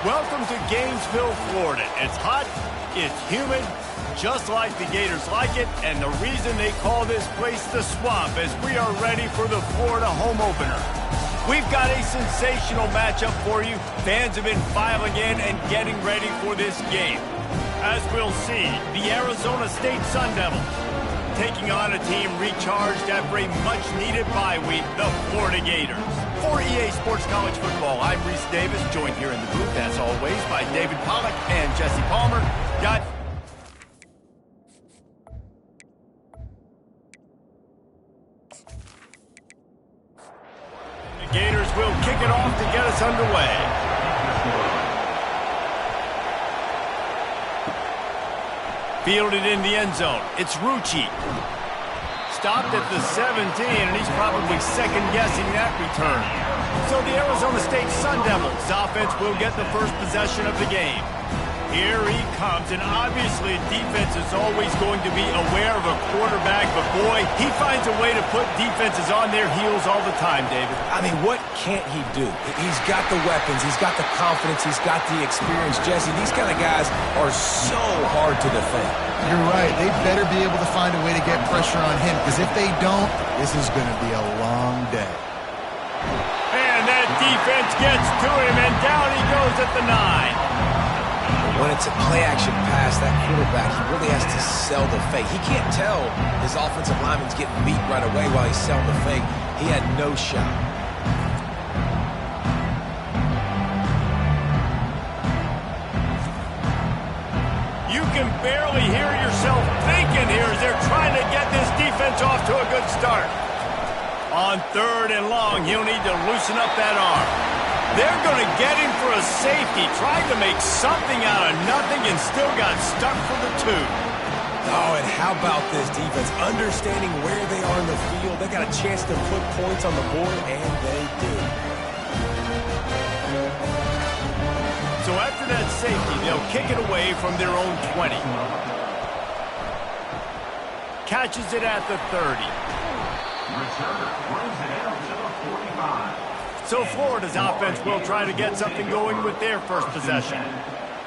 Welcome to Gainesville, Florida. It's hot, it's humid, just like the Gators like it, and the reason they call this place the Swamp is we are ready for the Florida home opener. We've got a sensational matchup for you. Fans have been filing in and getting ready for this game. As we'll see, the Arizona State Sun Devils taking on a team recharged after a much-needed bye week, the Florida Gators. For EA Sports College Football, I'm Reese Davis, joined here in the booth, as always, by David Pollack and Jesse Palmer. The Gators will kick it off to get us underway. Fielded in the end zone. It's Rucci. Stopped at the 17, and he's probably second-guessing that return. So the Arizona State Sun Devils offense will get the first possession of the game. Here he comes, and obviously defense is always going to be aware of a quarterback, but boy, he finds a way to put defenses on their heels all the time, David. I mean, what can't he do? He's got the weapons, he's got the confidence, he's got the experience. Jesse, these kind of guys are so hard to defend. You're right. They better be able to find a way to get pressure on him, because if they don't, this is going to be a long day. And that defense gets to him, and down he goes at the 9. When it's a play-action pass, that quarterback, he really has to sell the fake. He can't tell his offensive lineman's getting beat right away while he's selling the fake. He had no shot. You can barely hear yourself thinking here as they're trying to get this defense off to a good start. On 3rd and long, he'll need to loosen up that arm. They're going to get him for a safety, trying to make something out of nothing and still got stuck for the 2. Oh, and how about this defense? Understanding where they are in the field. They got a chance to put points on the board, and they do. So after that safety, they'll kick it away from their own 20. Catches it at the 30. Returner brings it out to the 45. So Florida's offense will try to get something going with their first possession.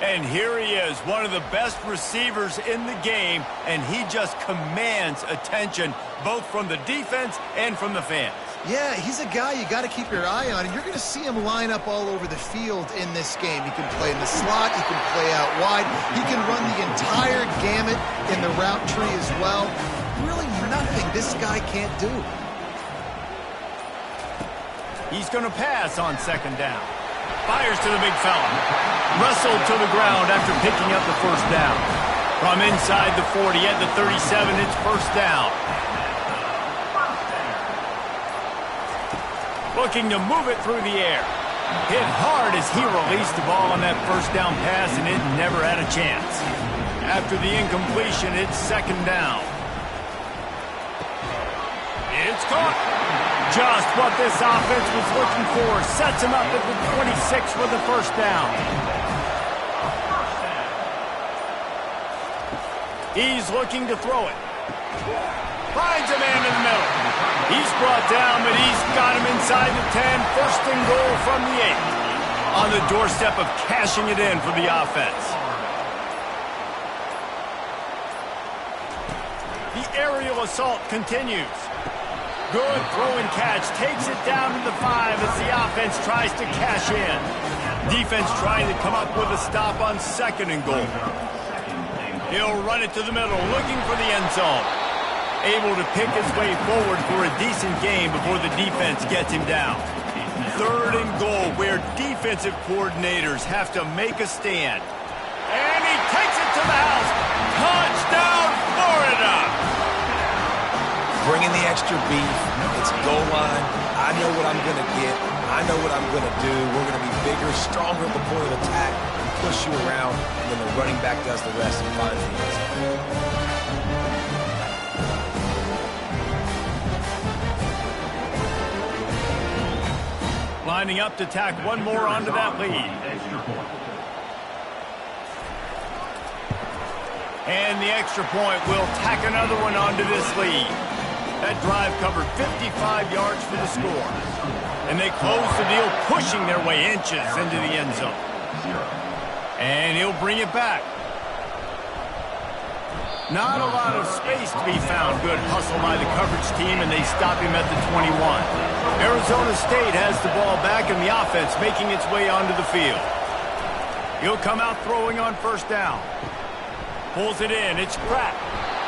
And here he is, one of the best receivers in the game, and he just commands attention both from the defense and from the fans. Yeah, he's a guy you got to keep your eye on, and you're going to see him line up all over the field in this game. He can play in the slot, he can play out wide, he can run the entire gamut in the route tree as well. Really nothing this guy can't do. He's going to pass on 2nd down. Fires to the big fella. Wrestled to the ground after picking up the first down. From inside the 40 at the 37, it's first down. Looking to move it through the air. Hit hard as he released the ball on that first down pass, and it never had a chance. After the incompletion, it's 2nd down. It's caught. Just what this offense was looking for. Sets him up at the 26 for the first down. He's looking to throw it. Finds a man in the middle. He's brought down, but he's got him inside the 10. 1st and goal from the 8. On the doorstep of cashing it in for the offense. The aerial assault continues. Good throw and catch. Takes it down to the 5 as the offense tries to cash in. Defense trying to come up with a stop on 2nd and goal. He'll run it to the middle, looking for the end zone. Able to pick his way forward for a decent game before the defense gets him down. 3rd and goal, where defensive coordinators have to make a stand. And he takes it to the house. Touchdown, Florida! Bringing the extra beef. It's goal line. I know what I'm going to get. I know what I'm going to do. We're going to be bigger, stronger at the point of attack, and push you around, and then the running back does the rest and finds the end zone. Lining up to tack one more onto that lead. And the extra point will tack another one onto this lead. That drive covered 55 yards for the score. And they close the deal, pushing their way inches into the end zone. And he'll bring it back. Not a lot of space to be found. Good hustle by the coverage team, and they stop him at the 21. Arizona State has the ball back, and the offense making its way onto the field. He'll come out throwing on first down. Pulls it in. It's Pratt.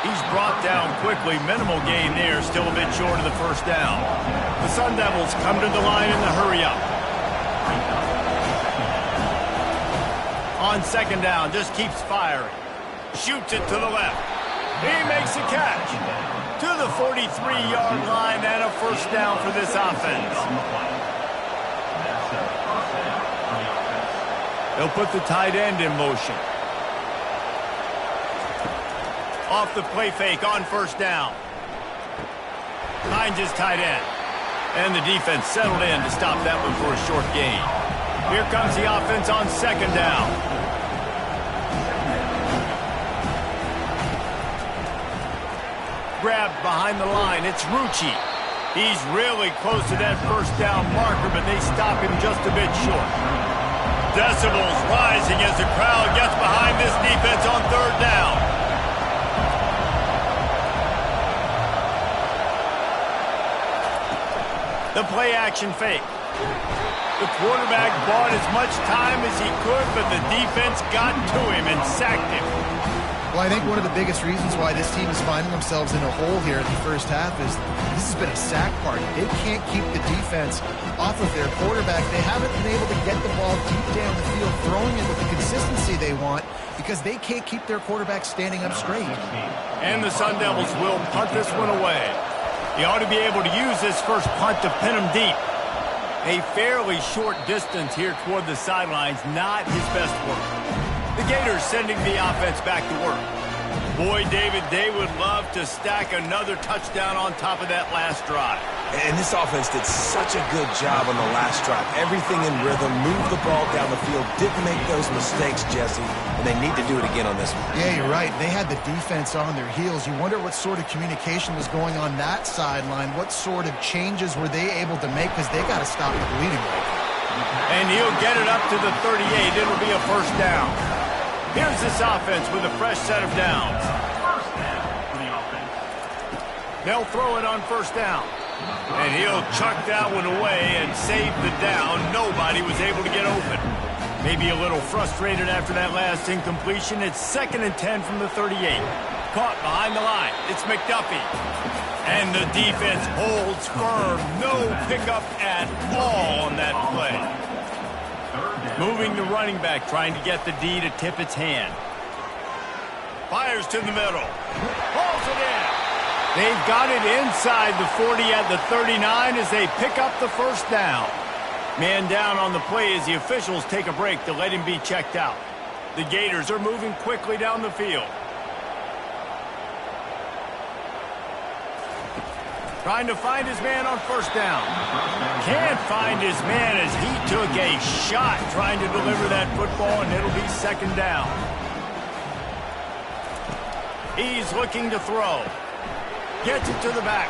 He's brought down quickly. Minimal gain there. Still a bit short of the first down. The Sun Devils come to the line in the hurry-up. On second down, just keeps firing. Shoots it to the left. He makes a catch. To the 43-yard line and a first down for this offense. They'll put the tight end in motion. Off the play fake on first down. Finds his tight end. And the defense settled in to stop that one for a short gain. Here comes the offense on second down. Grabbed behind the line. It's Rucci. He's really close to that first down marker, but they stop him just a bit short. Decibels rising as the crowd gets behind this defense on third down. The play-action fake. The quarterback bought as much time as he could, but the defense got to him and sacked him. Well, I think one of the biggest reasons why this team is finding themselves in a hole here in the first half is this has been a sack party. They can't keep the defense off of their quarterback. They haven't been able to get the ball deep down the field, throwing it with the consistency they want because they can't keep their quarterback standing up straight. And the Sun Devils will punt this one away. He ought to be able to use this first punt to pin him deep. A fairly short distance here toward the sidelines, not his best work. The Gators sending the offense back to work. Boy, David, they would love to stack another touchdown on top of that last drive. And this offense did such a good job on the last drive. Everything in rhythm, moved the ball down the field, didn't make those mistakes, Jesse, and they need to do it again on this one. Yeah, you're right. They had the defense on their heels. You wonder what sort of communication was going on that sideline. What sort of changes were they able to make because they got to stop the bleeding right now. And he'll get it up to the 38. It'll be a first down. Here's this offense with a fresh set of downs. They'll throw it on first down. And he'll chuck that one away and save the down. Nobody was able to get open. Maybe a little frustrated after that last incompletion. It's 2nd and 10 from the 38. Caught behind the line. It's McDuffie. And the defense holds firm. No pickup at all on that play. Moving the running back, trying to get the D to tip its hand. Fires to the middle. Pulls it in. They've got it inside the 40 at the 39 as they pick up the first down. Man down on the play as the officials take a break to let him be checked out. The Gators are moving quickly down the field. Trying to find his man on first down. Can't find his man as he took a shot trying to deliver that football, and it'll be second down. He's looking to throw. Gets it to the back.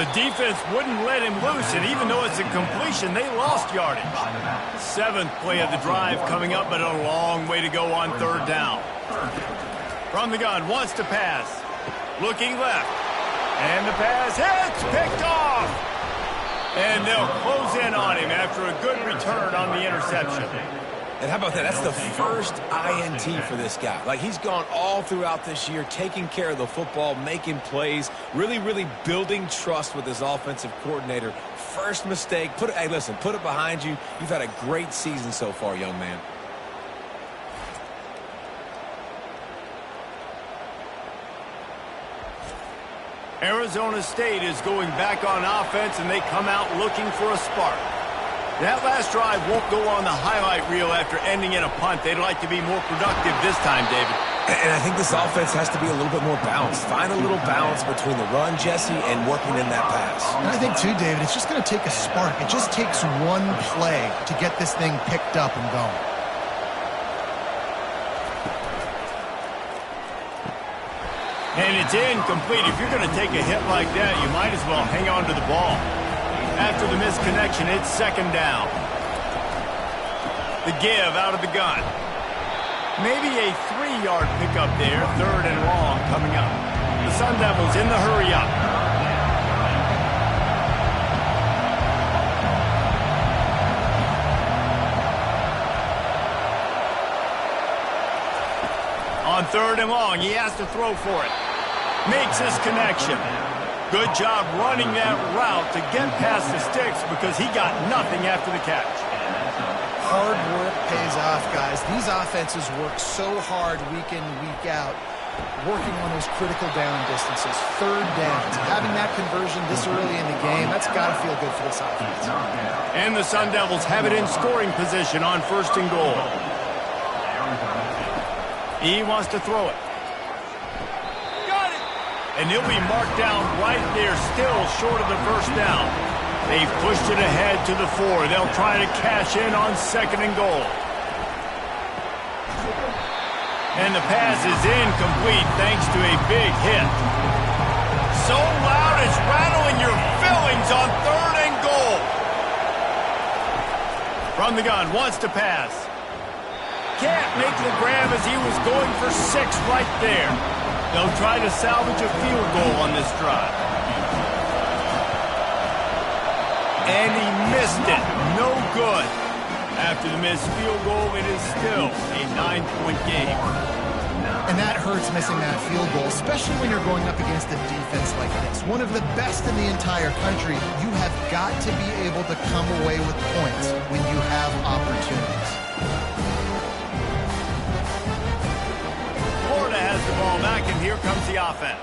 The defense wouldn't let him loose, and even though it's a completion, they lost yardage. 7th play of the drive coming up, but a long way to go on third down. From the gun, wants to pass. Looking left. And the pass hits, picked off. And they'll close in on him after a good return on the interception. And how about that? That's the first INT for this guy. Like, he's gone all throughout this year, taking care of the football, making plays, really, really building trust with his offensive coordinator. First mistake. Hey, listen, put it behind you. You've had a great season so far, young man. Arizona State is going back on offense, and they come out looking for a spark. That last drive won't go on the highlight reel after ending in a punt. They'd like to be more productive this time, David. And I think this offense has to be a little bit more balanced. Find a little balance between the run, Jesse, and working in that pass. And I think, too, David, it's just going to take a spark. It just takes one play to get this thing picked up and going. And it's incomplete. If you're going to take a hit like that, you might as well hang on to the ball. After the misconnection, it's second down. The give out of the gun. Maybe a 3-yard pickup there, 3rd and long coming up. The Sun Devils in the hurry up. On 3rd and long, he has to throw for it. Makes his connection. Good job running that route to get past the sticks because he got nothing after the catch. Hard work pays off, guys. These offenses work so hard week in, week out, working on those critical down distances, 3rd downs. Having that conversion this early in the game, that's got to feel good for this offense. And the Sun Devils have it in scoring position on 1st and goal. He wants to throw it. Got it! And he'll be marked down right there, still short of the 1st down. They've pushed it ahead to the 4. They'll try to cash in on 2nd and goal. And the pass is incomplete thanks to a big hit. So loud it's rattling your fillings on 3rd and goal. From the gun, wants to pass. Can't make the grab as he was going for 6 right there. They'll try to salvage a field goal on this drive. And he missed it. No good. After the missed field goal, it is still a 9-point game. And that hurts missing that field goal, especially when you're going up against a defense like this. One of the best in the entire country. You have got to be able to come away with points when you have opportunities. Florida has the ball back, and here comes the offense.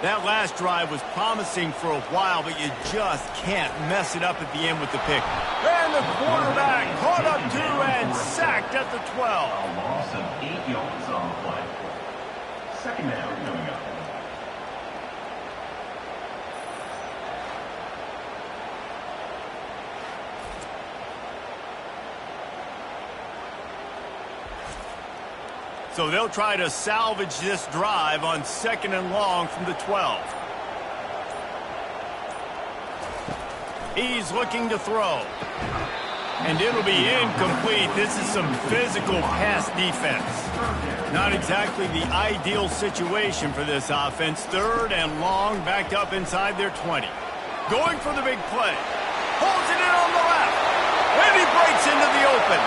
That last drive was promising for a while, but you just can't mess it up at the end with the pick. And the quarterback caught up 2 and sacked at the 12. A loss of 8 yards on the play. 2nd down coming up. So they'll try to salvage this drive on 2nd and long from the 12. He's looking to throw. And it'll be incomplete. This is some physical pass defense. Not exactly the ideal situation for this offense. 3rd and long, backed up inside their 20. Going for the big play. Holds it in on the left. And he breaks into the open.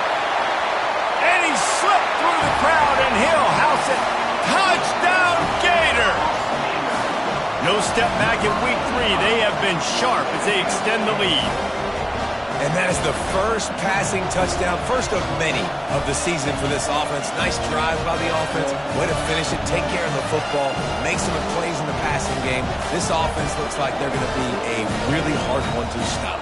And he slipped through the crowd, and he'll house it. Touchdown, Gator! No step back in week 3. They have been sharp as they extend the lead. And that is the first passing touchdown, first of many of the season for this offense. Nice drive by the offense. Way to finish it, take care of the football, make some plays in the passing game. This offense looks like they're going to be a really hard one to stop.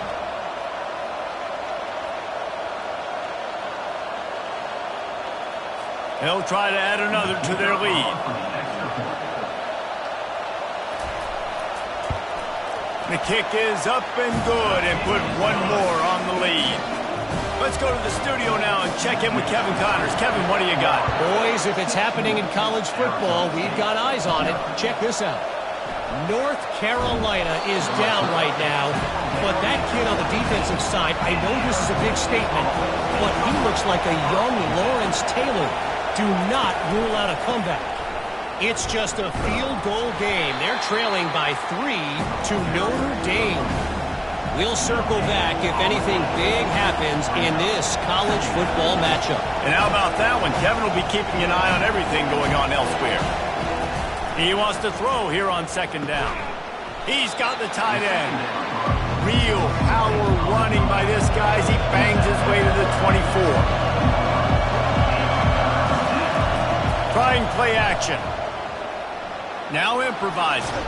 They'll try to add another to their lead. The kick is up and good and put 1 more on the lead. Let's go to the studio now and check in with Kevin Connors. Kevin, what do you got? Boys, if it's happening in college football, we've got eyes on it. Check this out. North Carolina is down right now, but that kid on the defensive side, I know this is a big statement, but he looks like a young Lawrence Taylor. Do not rule out a comeback. It's just a field goal game. They're trailing by 3 to Notre Dame. We'll circle back if anything big happens in this college football matchup. And how about that one? Kevin will be keeping an eye on everything going on elsewhere. He wants to throw here on 2nd down. He's got the tight end. Real power running by this guy as he bangs his way to the 24. Trying play action. Now improvising.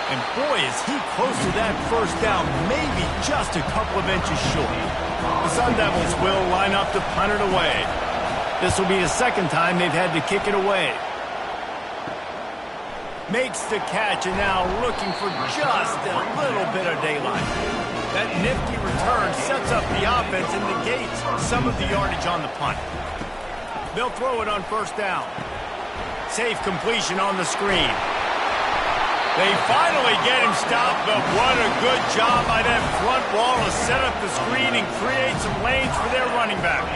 And boy, is he close to that 1st down, maybe just a couple of inches short. The Sun Devils will line up to punt it away. This will be the 2nd time they've had to kick it away. Makes the catch and now looking for just a little bit of daylight. That nifty return sets up the offense and negates some of the yardage on the punt. They'll throw it on 1st down. Safe completion on the screen. They finally get him stopped, but what a good job by that front wall to set up the screen and create some lanes for their running back.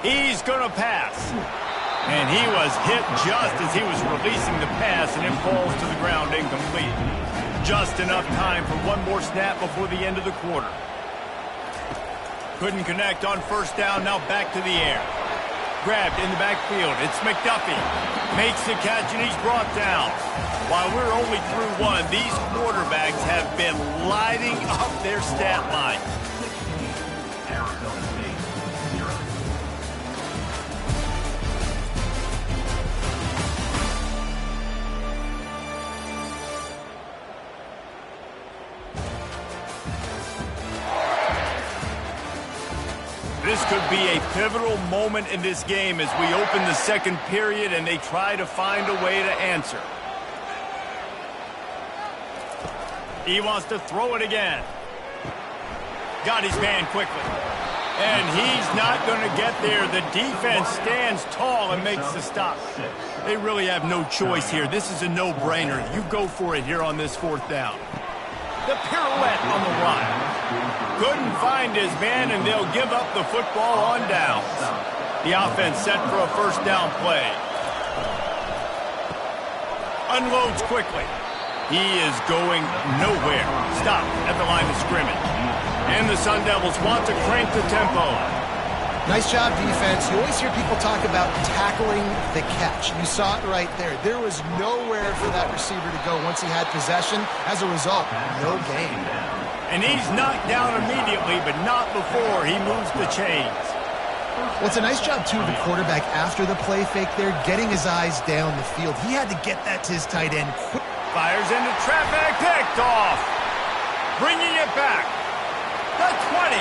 He's going to pass. And he was hit just as he was releasing the pass, and it falls to the ground incomplete. Just enough time for one more snap before the end of the quarter. Couldn't connect on first down, now back to the air. Grabbed in the backfield, it's McDuffie. Makes the catch and he's brought down. While we're only through one, these quarterbacks have been lighting up their stat line. Arizona State, 0. This could be a pivotal moment in this game as we open the second period and they try to find a way to answer. He wants to throw it again. Got his man quickly. And he's not going to get there. The defense stands tall and makes the stop. They really have no choice here. This is a no-brainer. You go for it here on this fourth down. The pirouette on the run. Couldn't find his man, and they'll give up the football on downs. The offense set for a first down play. Unloads quickly. He is going nowhere. Stop at the line of scrimmage. And the Sun Devils want to crank the tempo. Nice job, defense. You always hear people talk about tackling the catch. You saw it right there. There was nowhere for that receiver to go once he had possession. As a result, no gain. And he's knocked down immediately, but not before he moves the chains. Well, it's a nice job, too, of the quarterback after the play fake there, getting his eyes down the field. He had to get that to his tight end quick. Fires into traffic, picked off. Bringing it back. The 20.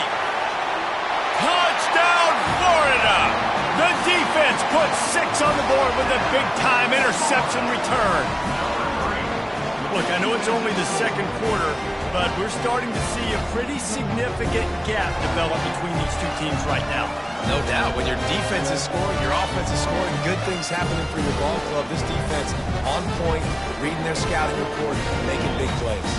Touchdown, Florida! The defense puts 6 on the board with a big-time interception return. Look, I know it's only the second quarter, but we're starting to see a pretty significant gap develop between these two teams right now. No doubt. When your defense is scoring, your offense is scoring, good things happening for your ball club. This defense on point, reading their scouting report, making big plays.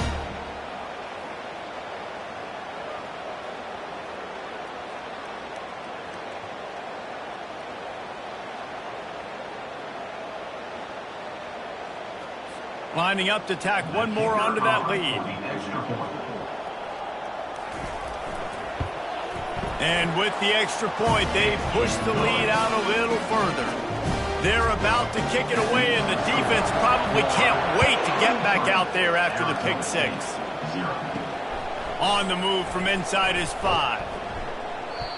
Lining up to tack one more onto that lead. And with the extra point, they push the lead out a little further. They're about to kick it away, and the defense probably can't wait to get back out there after the pick six. On the move from inside his 5.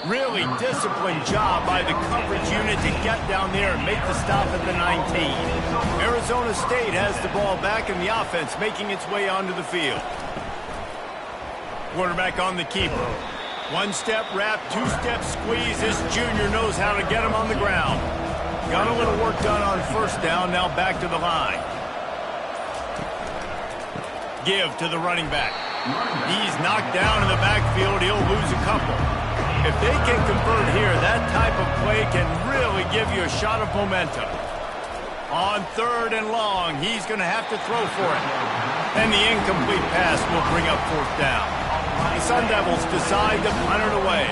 Really disciplined job by the coverage unit to get down there and make the stop at the 19. Arizona State has the ball back and the offense making its way onto the field. Quarterback on the keeper. One-step wrap, two-step squeeze. This junior knows how to get him on the ground. Got a little work done on first down, now back to the line. Give to the running back. He's knocked down in the backfield. He'll lose a couple. If they can convert here, that type of play can really give you a shot of momentum. On third and long, he's going to have to throw for it. And the incomplete pass will bring up fourth down. The Sun Devils decide to punt it away.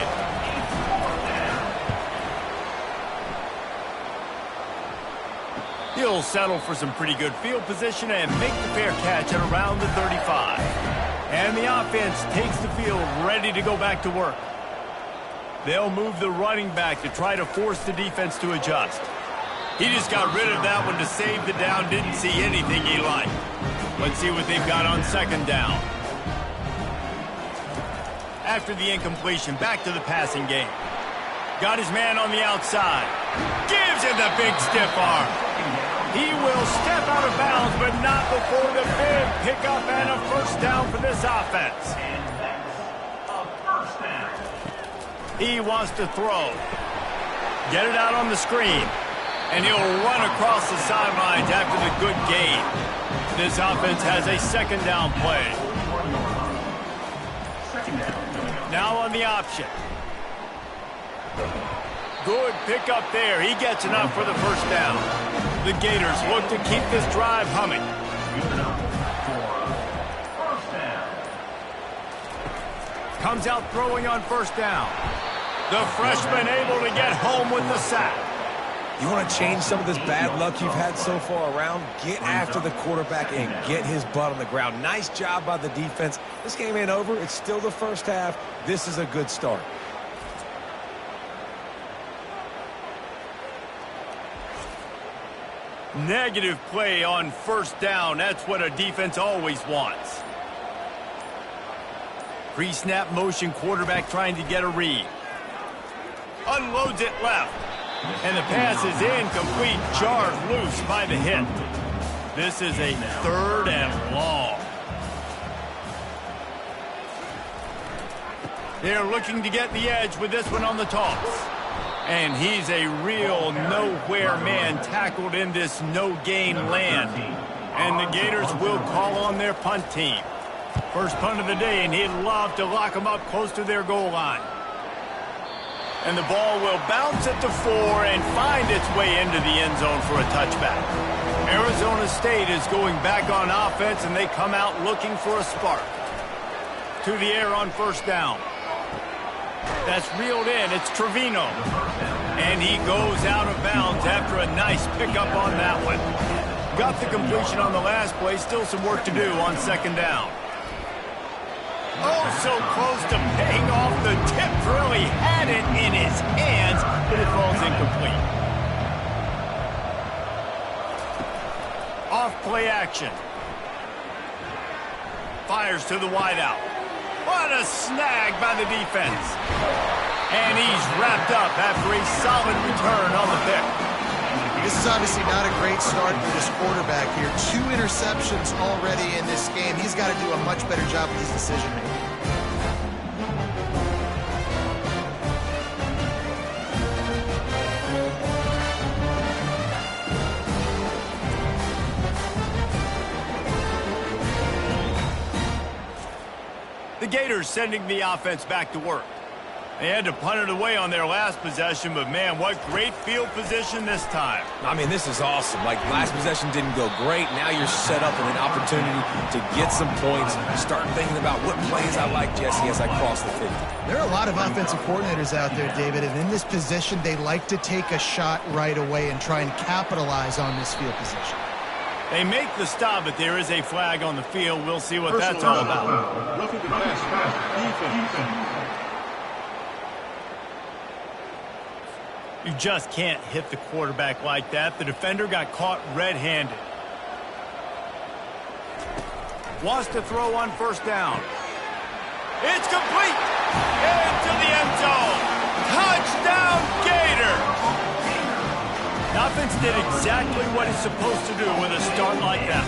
He'll settle for some pretty good field position and make the fair catch at around the 35. And the offense takes the field ready to go back to work. They'll move the running back to try to force the defense to adjust. He just got rid of that one to save the down, didn't see anything he liked. Let's see what they've got on second down. After the incompletion, back to the passing game. Got his man on the outside. Gives him the big stiff arm. He will step out of bounds, but not before the big pickup and a first down for this offense. He wants to throw. Get it out on the screen. And he'll run across the sidelines after the good gain. This offense has a second down play. Now on the option. Good pickup there. He gets enough for the first down. The Gators look to keep this drive humming. Good enough for a first down. Comes out throwing on first down. The freshman able to get home with the sack. You want to change some of this bad luck you've had so far around? Get after the quarterback and get his butt on the ground. Nice job by the defense. This game ain't over. It's still the first half. This is a good start. Negative play on first down. That's what a defense always wants. Pre-snap motion, quarterback trying to get a read. Unloads it left. And the pass is incomplete, jarred loose by the hit. This is a 3rd and long. They're looking to get the edge with this one on the toss. And he's a real nowhere man tackled in this no-gain land. And the Gators will call on their punt team. First punt of the day, and he'd love to lock them up close to their goal line. And the ball will bounce at the 4 and find its way into the end zone for a touchback. Arizona State is going back on offense, and they come out looking for a spark. To the air on first down. That's reeled in. It's Trevino. And he goes out of bounds after a nice pickup on that one. Got the completion on the last play. Still some work to do on second down. Oh, so close to paying off. The tip really had it in his hands, but it falls incomplete. Off play action. Fires to the wideout. What a snag by the defense. And he's wrapped up after a solid return on the pick. This is obviously not a great start for this quarterback here. 2 interceptions already in this game. He's got to do a much better job with his decision-making. The Gators sending the offense back to work. They had to punt it away on their last possession, but man, what great field position this time. I mean, this is awesome. Like, last possession didn't go great. Now you're set up with an opportunity to get some points. Start thinking about what plays I like, Jesse, as I cross the 50. There are a lot of offensive coordinators out there, David, and in this position, they like to take a shot right away and try and capitalize on this field position. They make the stop, but there is a flag on the field. We'll see what that's all about. Roughing the pass. Defense. You just can't hit the quarterback like that. The defender got caught red-handed. Wants to throw on first down. It's complete! Into the end zone! Touchdown, Gators! Offense did exactly what it's supposed to do with a start like that.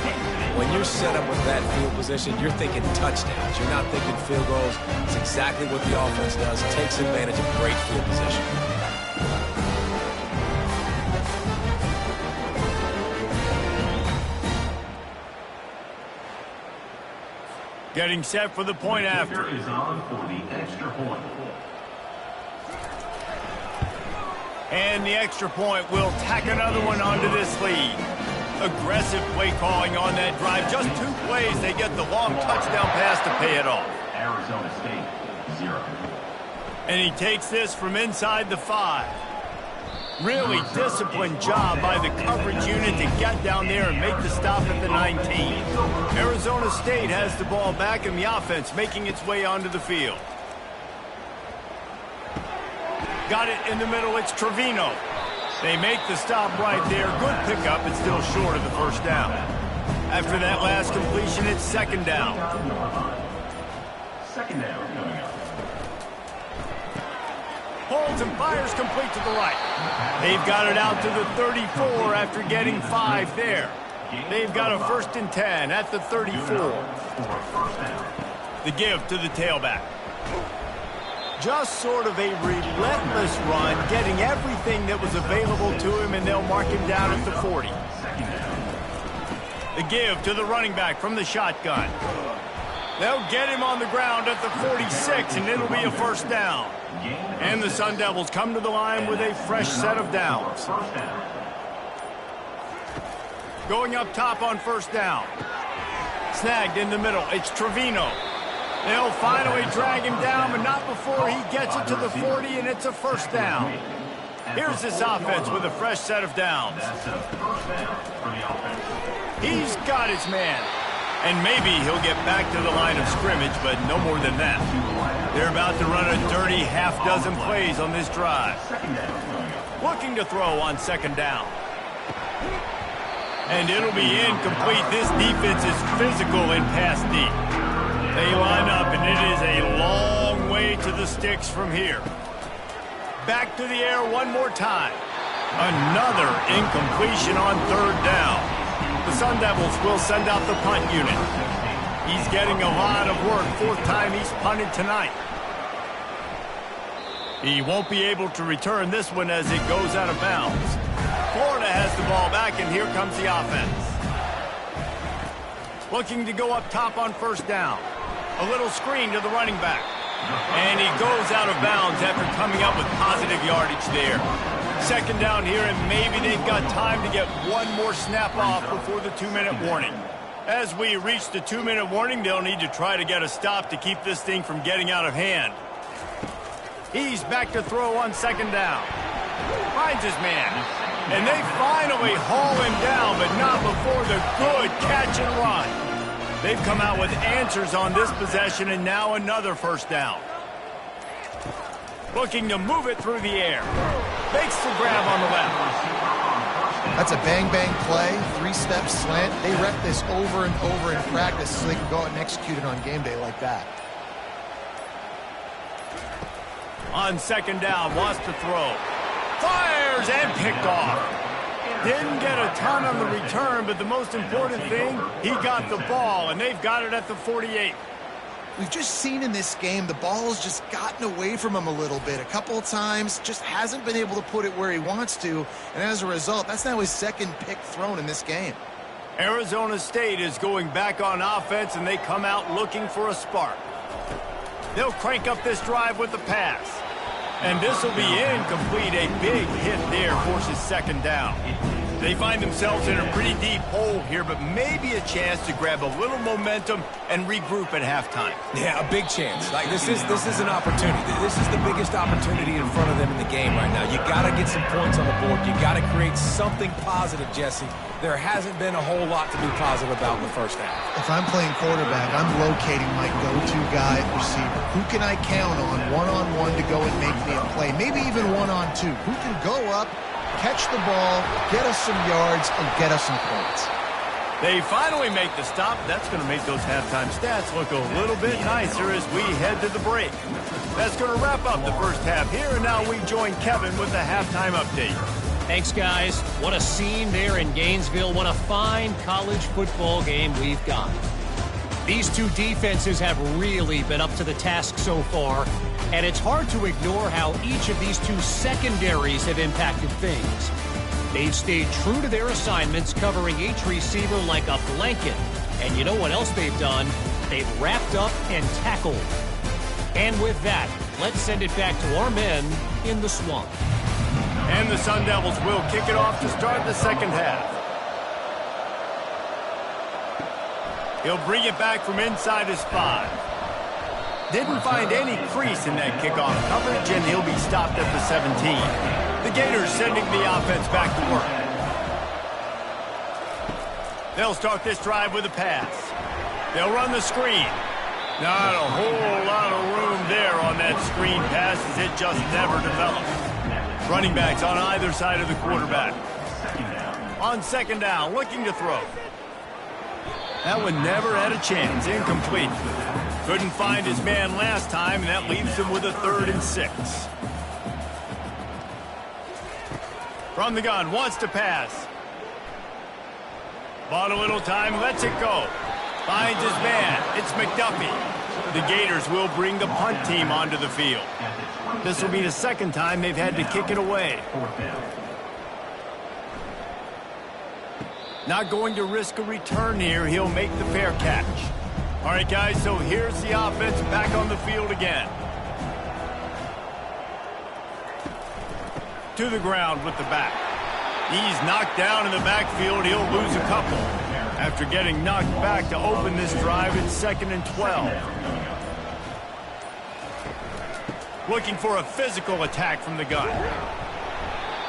When you're set up with that field position, you're thinking touchdowns. You're not thinking field goals. It's exactly what the offense does. Takes advantage of great field position. Getting set for the point after. Is on for the extra point. And the extra point will tack another one onto this lead. Aggressive play calling on that drive. Just 2 plays, they get the long touchdown pass to pay it off. Arizona State, 0. And he takes this from inside the 5. Really disciplined job by the coverage unit to get down there and make the stop at the 19. Arizona State has the ball back and the offense making its way onto the field. Got it in the middle, it's Trevino. They make the stop right there. Good pickup, it's still short of the first down. After that last completion, it's second down. Second down coming up. Holds and fires complete to the right. They've got it out to the 34 after getting 5 there. They've got a 1st and 10 at the 34. The give to the tailback. Just sort of a relentless run, getting everything that was available to him, and they'll mark him down at the 40. The give to the running back from the shotgun. They'll get him on the ground at the 46, and it'll be a first down. And the Sun Devils come to the line with a fresh set of downs. Going up top on first down. Snagged in the middle. It's Trevino. They'll finally drag him down, but not before he gets it to the 40, and it's a first down. Here's this offense with a fresh set of downs. He's got his man. And maybe he'll get back to the line of scrimmage, but no more than that. They're about to run a dirty half-dozen plays on this drive. Looking to throw on second down. And it'll be incomplete. This defense is physical in pass deep. They line up, and it is a long way to the sticks from here. Back to the air one more time. Another incompletion on third down. The Sun Devils will send out the punt unit. He's getting a lot of work. Fourth time he's punted tonight. He won't be able to return this one as it goes out of bounds. Florida has the ball back, and here comes the offense. Looking to go up top on first down. A little screen to the running back. And he goes out of bounds after coming up with positive yardage there. Second down here, and maybe they've got time to get one more snap off before the 2-minute warning. As we reach the 2-minute warning, they'll need to try to get a stop to keep this thing from getting out of hand. He's back to throw on second down. Finds his man. And they finally haul him down, but not before the good catch and run. They've come out with answers on this possession, and now another first down. Looking to move it through the air. Makes the grab on the left. That's a bang-bang play, 3-step slant. They rep this over and over in practice so they can go out and execute it on game day like that. On second down, wants to throw. Fires and picked off. Didn't get a ton on the return, but the most important thing, he got the ball, and they've got it at the 48. We've just seen in this game the ball has just gotten away from him a little bit. A couple of times, just hasn't been able to put it where he wants to, and as a result, that's now his second pick thrown in this game. Arizona State is going back on offense, and they come out looking for a spark. They'll crank up this drive with the pass. And this will be incomplete. A big hit there forces second down. They find themselves in a pretty deep hole here, but maybe a chance to grab a little momentum and regroup at halftime. Yeah, a big chance. Like this is an opportunity. This is the biggest opportunity in front of them in the game right now. You got to get some points on the board. You got to create something positive, Jesse. There hasn't been a whole lot to be positive about in the first half. If I'm playing quarterback, I'm locating my go-to guy at receiver. Who can I count on one-on-one to go and make me a play? Maybe even one-on-two. Who can go up, catch the ball, get us some yards, and get us some points? They finally make the stop. That's going to make those halftime stats look a little bit nicer as we head to the break. That's going to wrap up the first half here, and now we join Kevin with the halftime update. Thanks, guys. What a scene there in Gainesville. What a fine college football game we've got. These two defenses have really been up to the task so far, and it's hard to ignore how each of these two secondaries have impacted things. They've stayed true to their assignments, covering each receiver like a blanket. And you know what else they've done? They've wrapped up and tackled. And with that, let's send it back to our men in the swamp. And the Sun Devils will kick it off to start the second half. He'll bring it back from inside his 5. Didn't find any crease in that kickoff coverage, and he'll be stopped at the 17. The Gators sending the offense back to work. They'll start this drive with a pass. They'll run the screen. Not a whole lot of room there on that screen pass, as it just never developed. Running backs on either side of the quarterback. On second down, looking to throw. That one never had a chance. Incomplete. Couldn't find his man last time, and that leaves him with a 3rd and 6. From the gun, wants to pass. Bought a little time, lets it go. Finds his man. It's McDuffie. The Gators will bring the punt team onto the field. This will be the second time they've had to kick it away. Not going to risk a return here. He'll make the fair catch. All right, guys, so here's the offense back on the field again. To the ground with the back. He's knocked down in the backfield. He'll lose a couple after getting knocked back to open this drive in 2nd and 12. Looking for a physical attack from the gun.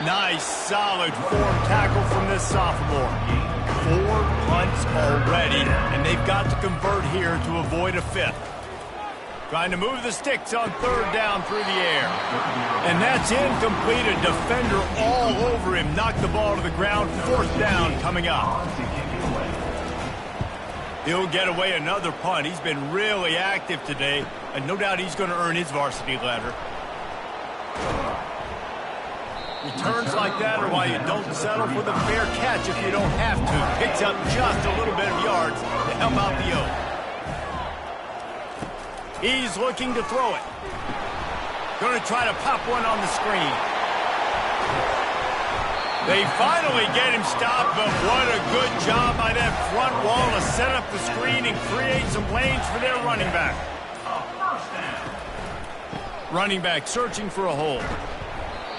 Nice, solid form tackle from this sophomore. 4 punts already, and they've got to convert here to avoid a 5th. Trying to move the sticks on 3rd down through the air. And that's incomplete. A defender all over him. Knocked the ball to the ground. 4th down coming up. He'll get away another punt. He's been really active today, and no doubt he's going to earn his varsity letter. Returns like that are why you don't settle for the fair catch if you don't have to. Picks up just a little bit of yards to help out the Oak. He's looking to throw it. Going to try to pop one on the screen. They finally get him stopped, but what a good job by that front wall to set up the screen and create some lanes for their running back. Running back searching for a hole.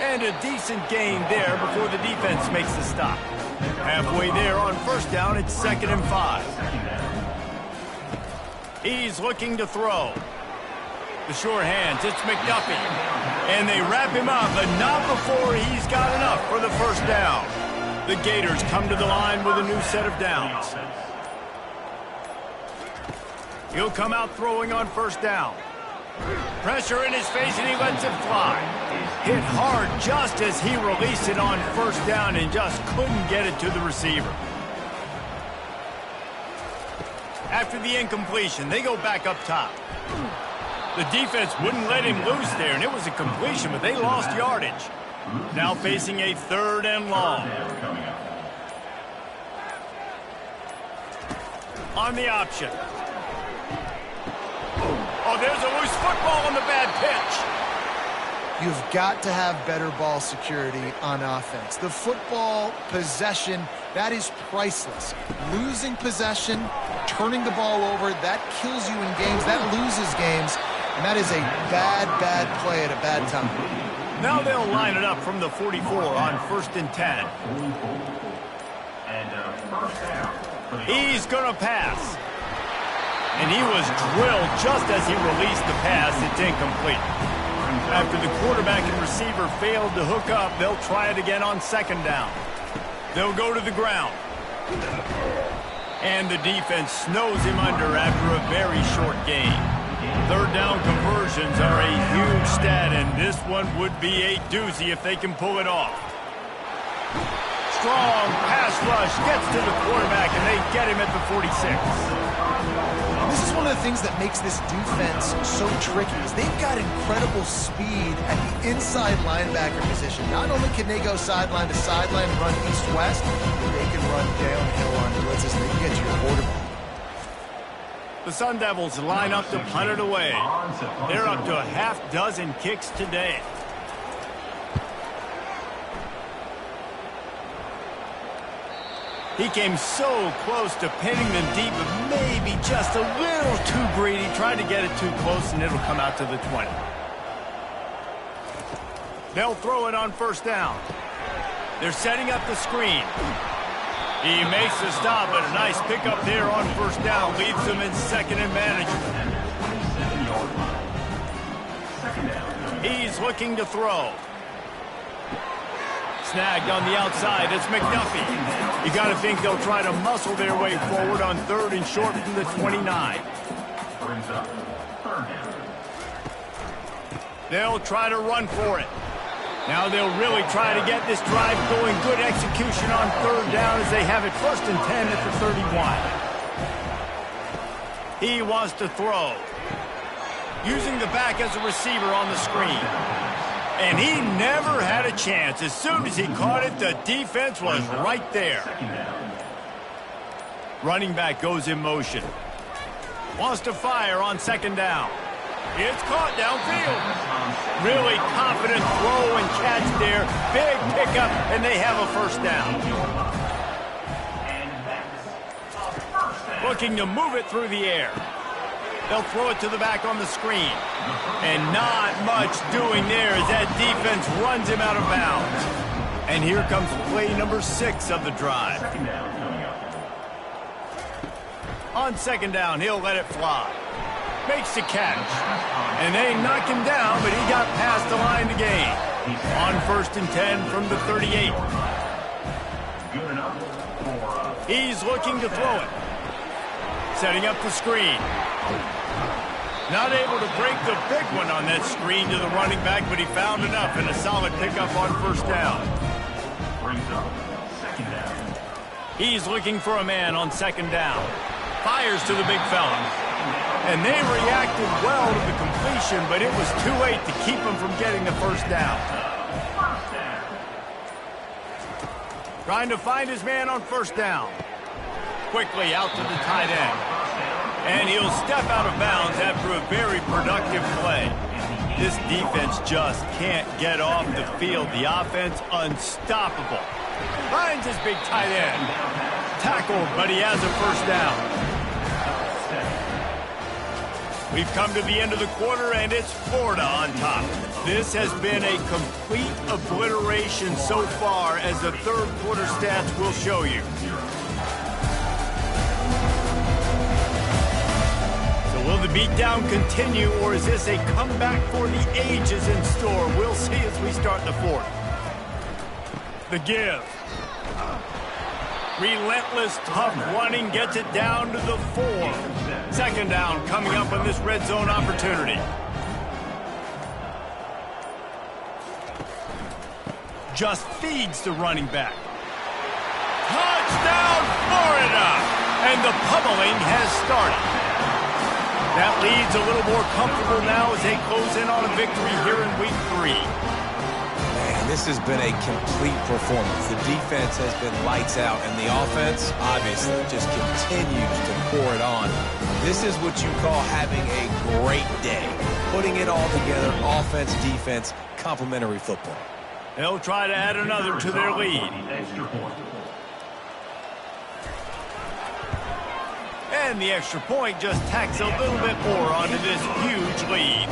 And a decent gain there before the defense makes the stop. Halfway there on 1st down, it's 2nd and 5. He's looking to throw. The short hands, it's McDuffie. And they wrap him up, but not before he's got enough for the 1st down. The Gators come to the line with a new set of downs. He'll come out throwing on 1st down. Pressure in his face, and he lets it fly. Hit hard just as he released it on 1st down and just couldn't get it to the receiver. After the incompletion, they go back up top. The defense wouldn't let him loose there, and it was a completion, but they lost yardage. Now facing a 3rd and long. On the option. Oh, there's a loose football on the bad pitch. You've got to have better ball security on offense. The football possession, that is priceless. Losing possession, turning the ball over, that kills you in games, that loses games, and that is a bad, bad play at a bad time. Now they'll line it up from the 44 on 1st and 10. He's going to pass. And he was drilled just as he released the pass. It's incomplete. After the quarterback and receiver failed to hook up, they'll try it again on 2nd down. They'll go to the ground. And the defense snows him under after a very short gain. 3rd down conversions are a huge stat, and this one would be a doozy if they can pull it off. Strong pass rush gets to the quarterback, and they get him at the 46. This is one of the things that makes this defense so tricky is they've got incredible speed at the inside linebacker position. Not only can they go sideline to sideline and run east-west, but they can run downhill on blitzes and they can get to your quarterback. The Sun Devils line up to punt it away. They're up to a half dozen kicks today. He came so close to pinning them deep, but maybe just a little too greedy. Tried to get it too close, and it'll come out to the 20. They'll throw it on 1st down. They're setting up the screen. He makes the stop, but a nice pickup there on 1st down. Leaves them in 2nd and manageable. He's looking to throw. Snagged on the outside. It's McDuffie. You got to think they'll try to muscle their way forward on 3rd and short from the 29. They'll try to run for it. Now they'll really try to get this drive going. Good execution on 3rd down as they have it 1st and 10 at the 31. He wants to throw. Using the back as a receiver on the screen. And he never had a chance. As soon as he caught it, the defense was right there. Running back goes in motion. Wants to fire on 2nd down. It's caught downfield. Really confident throw and catch there. Big pickup, and they have a 1st down. Looking to move it through the air. They'll throw it to the back on the screen. And not much doing there as that defense runs him out of bounds. And here comes play number 6 of the drive. Second down coming up. On second down, he'll let it fly. Makes the catch. And they knock him down, but he got past the line to gain. On 1st and 10 from the 38. Good enough for He's looking to throw it. Setting up the screen. Not able to break the big one on that screen to the running back, but he found enough and a solid pickup on 1st down. brings up second down. He's looking for a man on 2nd down. Fires to the big fella. And they reacted well to the completion, but it was too late to keep him from getting the 1st down. First down. Trying to find his man on 1st down. Quickly out to the tight end. And he'll step out of bounds after a very productive play. This defense just can't get off the field. The offense unstoppable. Finds his big tight end. Tackled, but he has a 1st down. We've come to the end of the quarter, and it's Florida on top. This has been a complete obliteration so far, as the 3rd quarter stats will show you. So will the beatdown continue, or is this a comeback for the ages in store? We'll see as we start the 4th. The give. Relentless, tough running gets it down to the 4. 2nd down coming up on this red zone opportunity. Just feeds the running back. Touchdown, Florida! And the pummeling has started. That lead's a little more comfortable now as they close in on a victory here in week 3. This has been a complete performance. The defense has been lights out, and the offense, obviously, just continues to pour it on. This is what you call having a great day. Putting it all together, offense, defense, complementary football. They'll try to add another to their lead. Extra point. And the extra point just tacks a little bit more onto this huge lead.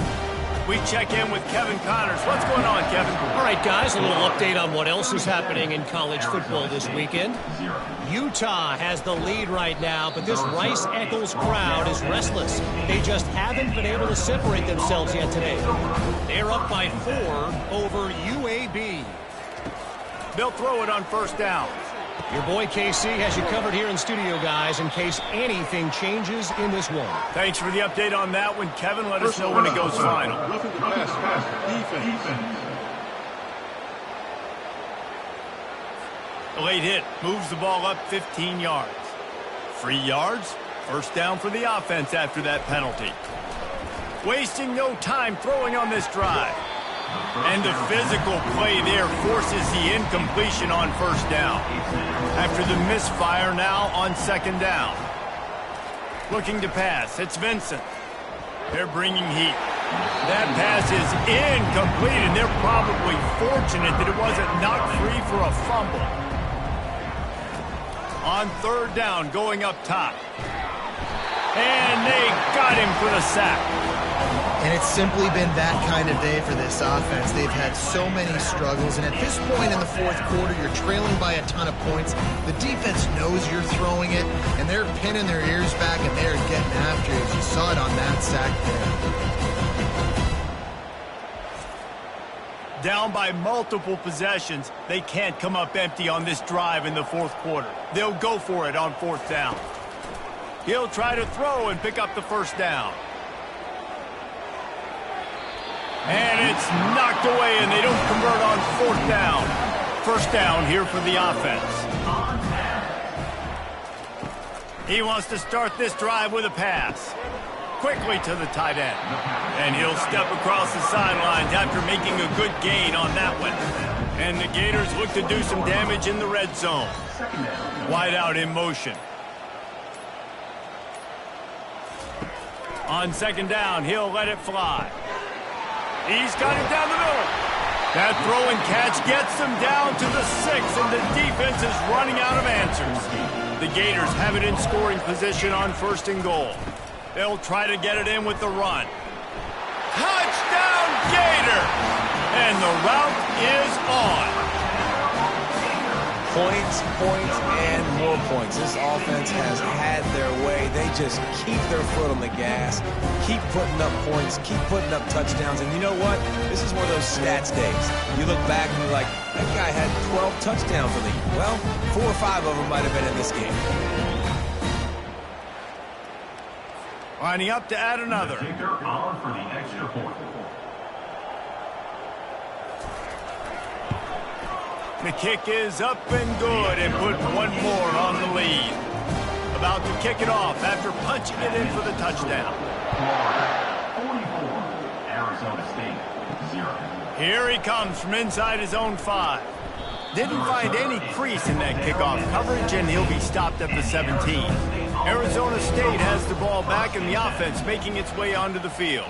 We check in with Kevin Connors. What's going on, Kevin? All right, guys, a little update on what else is happening in college football this weekend. Utah has the lead right now, but this Rice-Eccles crowd is restless. They just haven't been able to separate themselves yet today. They're up by 4 over UAB. They'll throw it on 1st down. Your boy KC has you covered here in studio, guys, in case anything changes in this one. Thanks for the update on that one, Kevin. Let us know when it goes final. Roughing the passer. Defense. The late hit moves the ball up 15 yards. 3 yards, 1st down for the offense after that penalty. Wasting no time throwing on this drive. And the physical play there forces the incompletion on 1st down. After the misfire now on 2nd down. Looking to pass, it's Vincent. They're bringing heat. That pass is incomplete, and they're probably fortunate that it wasn't knocked free for a fumble. On 3rd down, going up top. And they got him for the sack. And it's simply been that kind of day for this offense. They've had so many struggles, and at this point in the 4th quarter, you're trailing by a ton of points. The defense knows you're throwing it, and they're pinning their ears back, and they're getting after it. You saw it on that sack there. Down by multiple possessions, they can't come up empty on this drive in the 4th quarter. They'll go for it on 4th down. He'll try to throw and pick up the 1st down. And it's knocked away, and they don't convert on 4th down. 1st down here for the offense. He wants to start this drive with a pass. Quickly to the tight end. And he'll step across the sidelines after making a good gain on that one. And the Gators look to do some damage in the red zone. Wide out in motion. On 2nd down, he'll let it fly. He's got it down the middle. That throw and catch gets them down to the 6, and the defense is running out of answers. The Gators have it in scoring position on 1st and goal. They'll try to get it in with the run. Touchdown, Gator! And the route is on. Points, points, and more points. This offense has had their way. They just keep their foot on the gas, keep putting up points, keep putting up touchdowns. And you know what? This is one of those stats days. You look back and you're like, that guy had 12 touchdowns in the year. Well, 4 or 5 of them might have been in this game. Lining up to add another. The kicker on for the extra point. The kick is up and good and put one more on the lead. About to kick it off after punching it in for the touchdown. Florida, 44. Arizona State, 0. Here he comes from inside his own 5. Didn't find any crease in that kickoff coverage, and he'll be stopped at the 17. Arizona State has the ball back in the offense, making its way onto the field.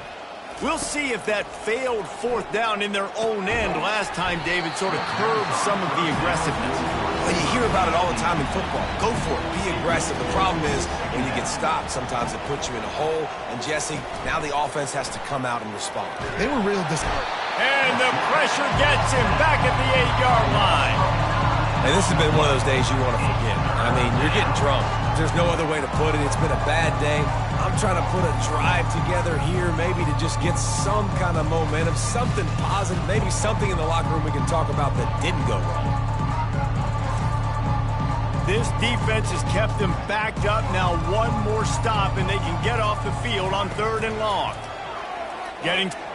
We'll see if that failed 4th down in their own end last time, David, sort of curbed some of the aggressiveness. Well, you hear about it all the time in football. Go for it. Be aggressive. The problem is when you get stopped, sometimes it puts you in a hole. And, Jesse, now the offense has to come out and respond. They were real disappointed. And the pressure gets him back at the 8-yard line. And this has been one of those days you want to forget. I mean, you're getting drunk. There's no other way to put it. It's been a bad day. I'm trying to put a drive together here, maybe to just get some kind of momentum, something positive, maybe something in the locker room we can talk about that didn't go wrong. This defense has kept them backed up. Now one more stop, and they can get off the field on 3rd and long.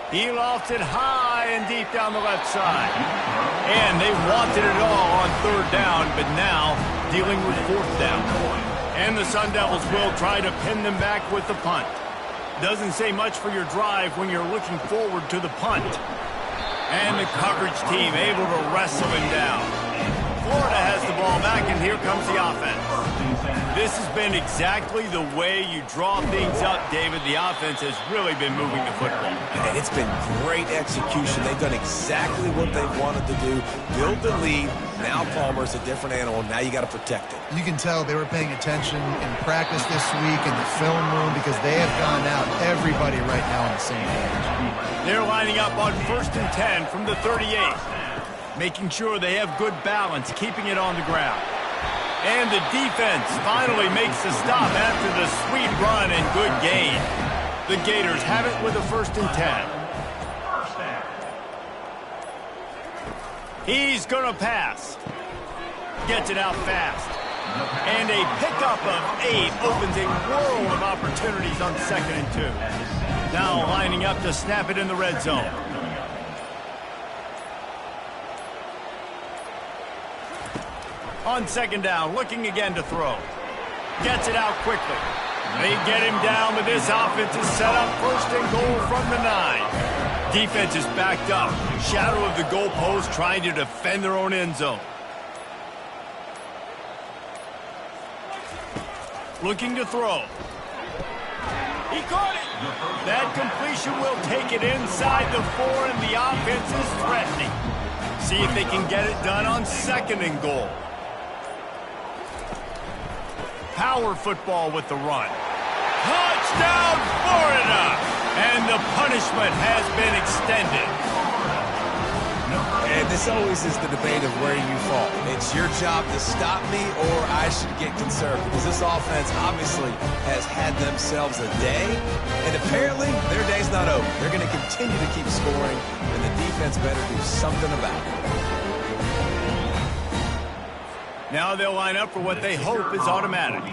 He lofts it high and deep down the left side. And they wanted it all on 3rd down, but now dealing with 4th down. And the Sun Devils will try to pin them back with the punt. Doesn't say much for your drive when you're looking forward to the punt. And the coverage team able to wrestle him down. Florida has the ball back, and here comes the offense. This has been exactly the way you draw things up, David. The offense has really been moving the football. And it's been great execution. They've done exactly what they wanted to do. Build the lead. Now Palmer's a different animal. Now you got to protect it. You can tell they were paying attention in practice this week in the film room because they have gone out, everybody right now on the same page. They're lining up on 1st and 10 from the 38. Making sure they have good balance, keeping it on the ground. And the defense finally makes the stop after the sweet run and good gain. The Gators have it with a 1st and 10. He's going to pass. Gets it out fast. And a pickup of 8 opens a world of opportunities on 2nd and 2. Now lining up to snap it in the red zone. On 2nd down, looking again to throw. Gets it out quickly. They get him down, but this offense is set up 1st and goal from the 9. Defense is backed up. Shadow of the goalpost trying to defend their own end zone. Looking to throw. He caught it. That completion will take it inside the 4, and the offense is threatening. See if they can get it done on 2nd and goal. Power football with the run. Touchdown, Florida! And the punishment has been extended. And this always is the debate of where you fall. It's your job to stop me, or I should get concerned, because this offense obviously has had themselves a day, and apparently their day's not over. They're going to continue to keep scoring, and the defense better do something about it. Now they'll line up for what they hope is automatic.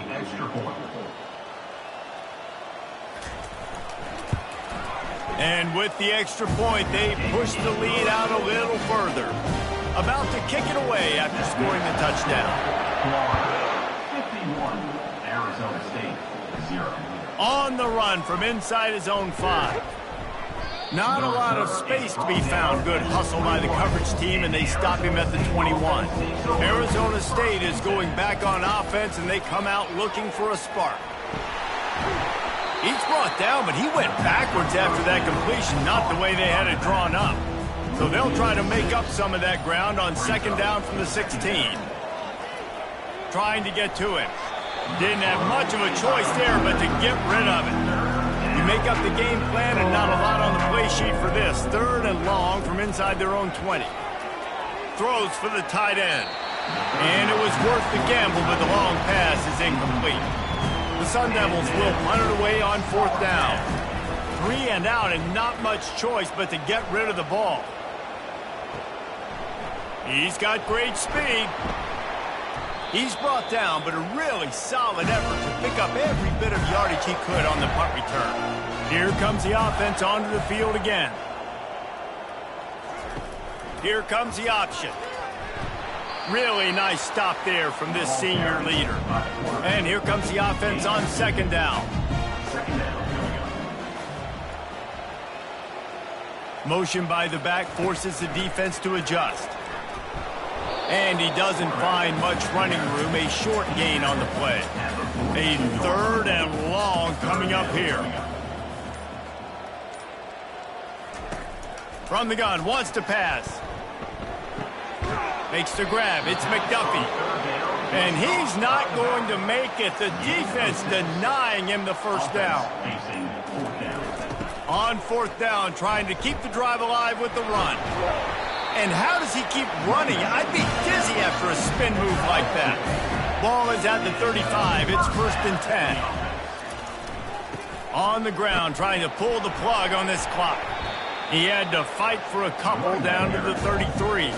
And with the extra point, they push the lead out a little further. About to kick it away after scoring the touchdown. 51, Arizona State, 0. On the run from inside his own 5. Not a lot of space to be found. Good hustle by the coverage team, and they stop him at the 21. Arizona State is going back on offense, and they come out looking for a spark. He's brought down, but he went backwards after that completion, not the way they had it drawn up. So they'll try to make up some of that ground on 2nd down from the 16. Trying to get to him. Didn't have much of a choice there, but to get rid of it. You make up the game plan and not a lot on the play sheet for this. 3rd and long from inside their own 20. Throws for the tight end. And it was worth the gamble, but the long pass is incomplete. The Sun Devils will punt it away on 4th down. 3 and out, and not much choice but to get rid of the ball. He's got great speed. He's brought down, but a really solid effort to pick up every bit of yardage he could on the punt return. Here comes the offense onto the field again. Here comes the option. Really nice stop there from this senior leader. And here comes the offense on 2nd down. Motion by the back forces the defense to adjust. And he doesn't find much running room. A short gain on the play. A 3rd and long coming up here. From the gun, wants to pass. Makes the grab. It's McDuffie. And he's not going to make it. The defense denying him the first down. On 4th down, trying to keep the drive alive with the run. And how does he keep running? I'd be dizzy after a spin move like that. Ball is at the 35. It's 1st and 10. On the ground, trying to pull the plug on this clock. He had to fight for a couple down to the 33.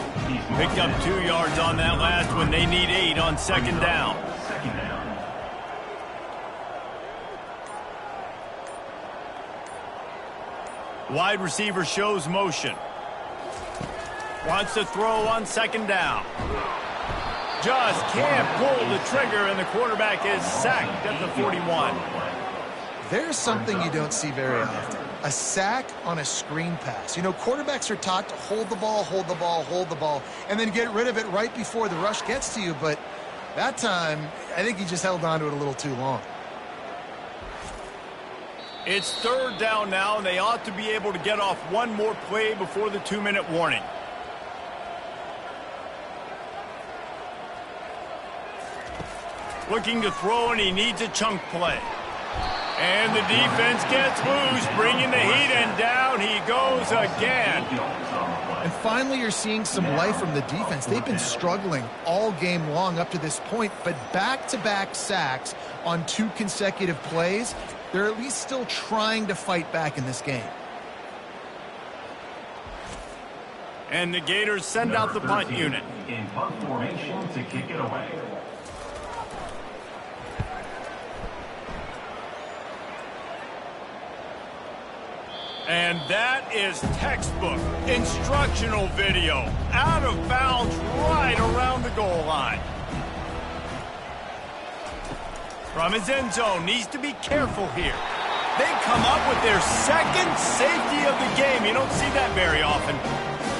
Picked up 2 yards on that last one. They need 8 on 2nd down. Wide receiver shows motion. Wants to throw on 2nd down. Just can't pull the trigger, and the quarterback is sacked at the 41. There's something you don't see very often. A sack on a screen pass. You know, quarterbacks are taught to hold the ball, hold the ball, hold the ball, and then get rid of it right before the rush gets to you. But that time, I think he just held on to it a little too long. It's 3rd down now, and they ought to be able to get off one more play before the 2-minute warning. Looking to throw, and he needs a chunk play. And the defense gets loose, bringing the heat, and down he goes again. And finally, you're seeing some life from the defense. They've been struggling all game long up to this point, but back-to-back sacks on 2 consecutive plays, they're at least still trying to fight back in this game. And the Gators send out the punt unit. In punt formation to kick it away. And that is textbook instructional video. Out of bounds right around the goal line. From his end zone, needs to be careful here. They come up with their 2nd safety of the game. You don't see that very often.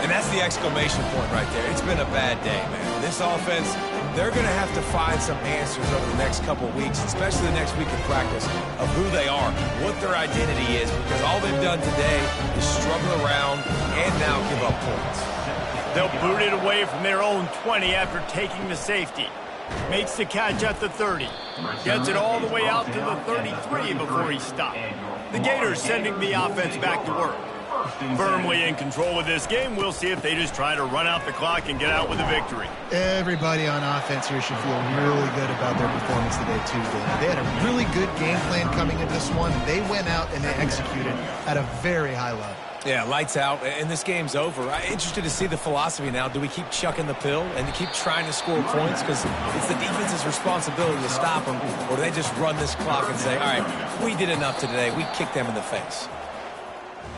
And that's the exclamation point right there. It's been a bad day, man. This offense, they're going to have to find some answers over the next couple of weeks, especially the next week of practice, of who they are, what their identity is, because all they've done today is struggle around and now give up points. They'll boot it away from their own 20 after taking the safety. Makes the catch at the 30. Gets it all the way out to the 33 before he stopped. The Gators sending the offense back to work. Firmly in control of this game. We'll see if they just try to run out the clock and get out with a victory. Everybody on offense here should feel really good about their performance today, too, Dave. They had a really good game plan coming into this one. They went out and they executed at a very high level. Yeah, lights out, and this game's over. I'm interested to see the philosophy now. Do we keep chucking the pill and keep trying to score points? Because it's the defense's responsibility to stop them, or do they just run this clock and say, all right, we did enough today. We kicked them in the face.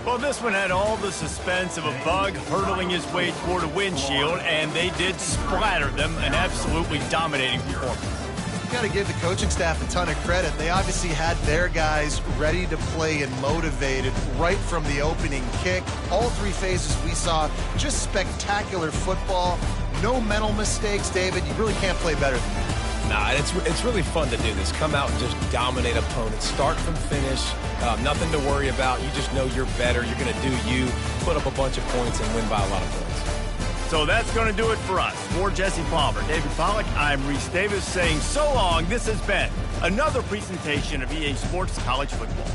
Well, this one had all the suspense of a bug hurtling his way toward a windshield, and they did splatter them. An absolutely dominating performance. You got to give the coaching staff a ton of credit. They obviously had their guys ready to play and motivated right from the opening kick. All 3 phases we saw, just spectacular football. No mental mistakes, David. You really can't play better than that. Nah, it's really fun to do this. Come out and just dominate opponents. Start from finish. Nothing to worry about. You just know you're better. You're going to do you, put up a bunch of points, and win by a lot of points. So that's going to do it for us. For Jesse Palmer, David Pollack, I'm Reese Davis saying so long. This has been another presentation of EA Sports College Football.